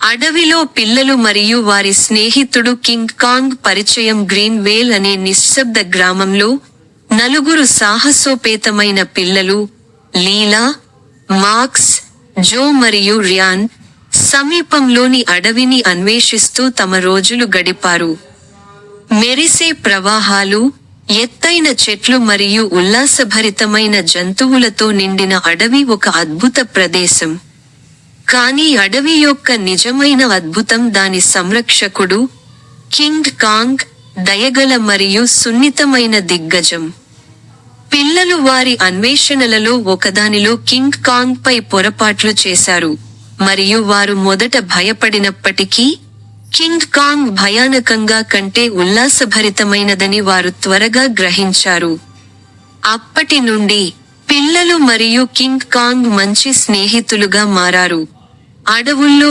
అడవిలో పిల్లలు మరియు వారి స్నేహితుడు కింగ్ కాంగ్ పరిచయం గ్రీన్ వేల్ అనే నిశ్శబ్ద గ్రామంలో, నలుగురు సాహసోపేతమైన పిల్లలు, లీలా, మాక్స్, జో మరియు ర్యాన్, సమీపంలోని అడవిని అన్వేషిస్తూ తమ రోజులు గడిపారు. మెరిసే ప్రవాహాలు, ఎత్తైన చెట్లు మరియు ఉల్లాసభరితమైన జంతువులతో నిండిన అడవి ఒక అద్భుత ప్రదేశం. కానీ అడవి యొక్క నిజమైన అద్భుతం దాని సంరక్షకుడు, కింగ్ కాంగ్, దయగల మరియు సున్నితమైన దిగ్గజం. పిల్లలు వారి అన్వేషణలలో ఒకదానిలో కింగ్ కాంగ్ పై పొరపాట్లు చేశారు, మరియు వారు మొదట భయపడినప్పటికీ, కింగ్ కాంగ్ భయానకంగా కంటే ఉల్లాసభరితమైనదని వారు త్వరగా గ్రహించారు. అప్పటి నుండి, పిల్లలు మరియు కింగ్ కాంగ్ మంచి స్నేహితులుగా మారారు. అడవుల్లో